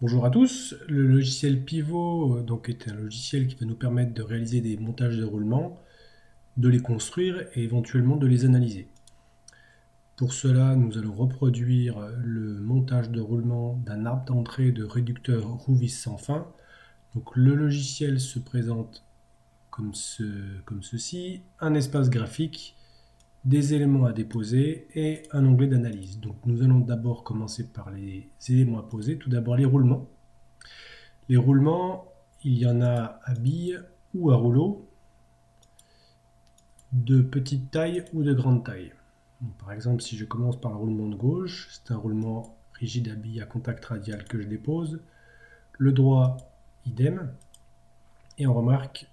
Bonjour à tous, le logiciel Pivot est un logiciel qui va nous permettre de réaliser des montages de roulement, de les construire et éventuellement de les analyser. Pour cela, nous allons reproduire le montage de roulement d'un arbre d'entrée de réducteur Rouvis sans fin. Donc, le logiciel se présente comme ceci, un espace graphique, des éléments à déposer et un onglet d'analyse. Donc nous allons d'abord commencer par les éléments à poser. Tout d'abord les roulements. Les roulements, il y en a à billes ou à rouleau, de petite taille ou de grande taille. Donc, par exemple, si je commence par le roulement de gauche, c'est un roulement rigide à billes à contact radial que je dépose. Le droit, idem. Et on remarque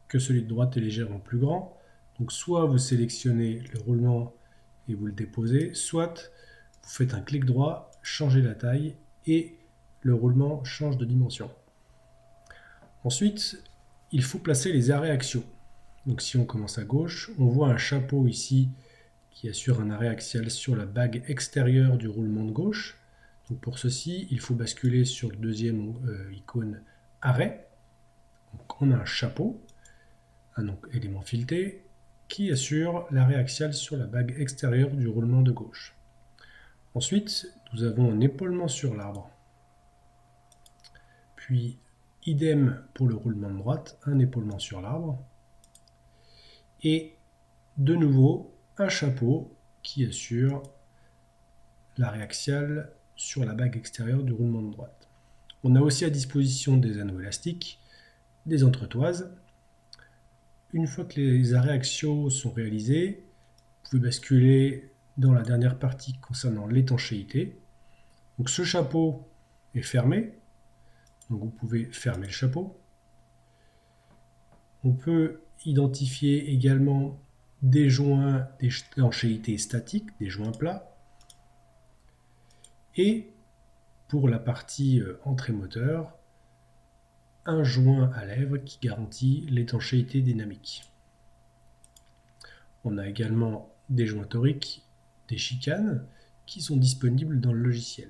que celui de droite est légèrement plus grand. Donc soit vous sélectionnez le roulement et vous le déposez, soit vous faites un clic droit, changez la taille et le roulement change de dimension. Ensuite, il faut placer les arrêts axiaux. Donc si on commence à gauche, on voit un chapeau ici qui assure un arrêt axial sur la bague extérieure du roulement de gauche. Donc pour ceci, il faut basculer sur le deuxième icône arrêt. Donc on a un chapeau, un élément fileté, qui assure l'arrêt axial sur la bague extérieure du roulement de gauche. Ensuite, nous avons un épaulement sur l'arbre. Puis, idem pour le roulement de droite, un épaulement sur l'arbre. Et de nouveau, un chapeau qui assure l'arrêt axial sur la bague extérieure du roulement de droite. On a aussi à disposition des anneaux élastiques, des entretoises. Une fois que les arrêts axiaux sont réalisés, vous pouvez basculer dans la dernière partie concernant l'étanchéité. Donc ce chapeau est fermé, donc vous pouvez fermer le chapeau. On peut identifier également des joints d'étanchéité statique, des joints plats. Et pour la partie entrée moteur, un joint à lèvres qui garantit l'étanchéité dynamique. On a également des joints toriques, des chicanes qui sont disponibles dans le logiciel.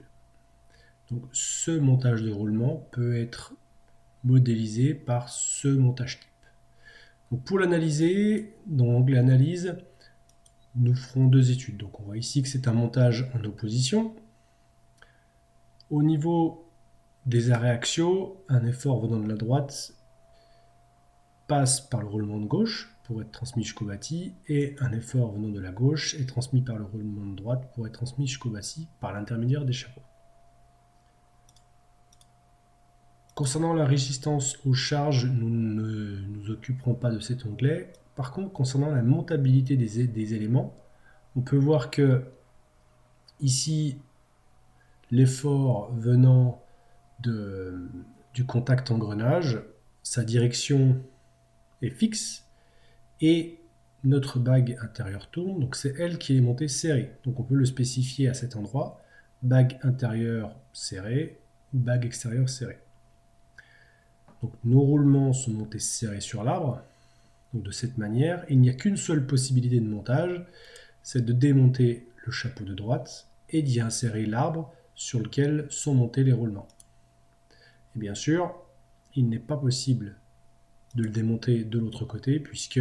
Donc, ce montage de roulement peut être modélisé par ce montage type. Donc, pour l'analyser, dans l'onglet analyse, nous ferons deux études. Donc, on voit ici que c'est un montage en opposition. Au niveau des arrêts axiaux, un effort venant de la droite passe par le roulement de gauche pour être transmis jusqu'au bâti, et un effort venant de la gauche est transmis par le roulement de droite pour être transmis jusqu'au bâti par l'intermédiaire des chapeaux. Concernant la résistance aux charges, nous ne nous occuperons pas de cet onglet. Par contre, concernant la montabilité des éléments, on peut voir que ici, l'effort venant du contact engrenage, sa direction est fixe et notre bague intérieure tourne, donc c'est elle qui est montée serrée. Donc on peut le spécifier à cet endroit, bague intérieure serrée ou bague extérieure serrée. Donc nos roulements sont montés serrés sur l'arbre. Donc de cette manière, il n'y a qu'une seule possibilité de montage, c'est de démonter le chapeau de droite et d'y insérer l'arbre sur lequel sont montés les roulements. Et bien sûr, il n'est pas possible de le démonter de l'autre côté puisque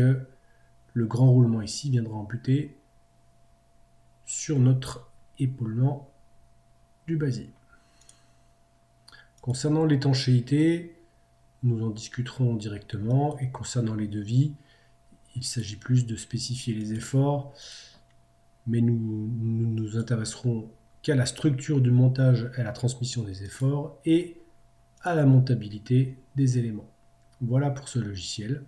le grand roulement ici viendra amputer sur notre épaulement du basier. Concernant l'étanchéité, nous en discuterons directement, et concernant les devis, il s'agit plus de spécifier les efforts, mais nous nous intéresserons qu'à la structure du montage et à la transmission des efforts et à la montabilité des éléments. Voilà pour ce logiciel.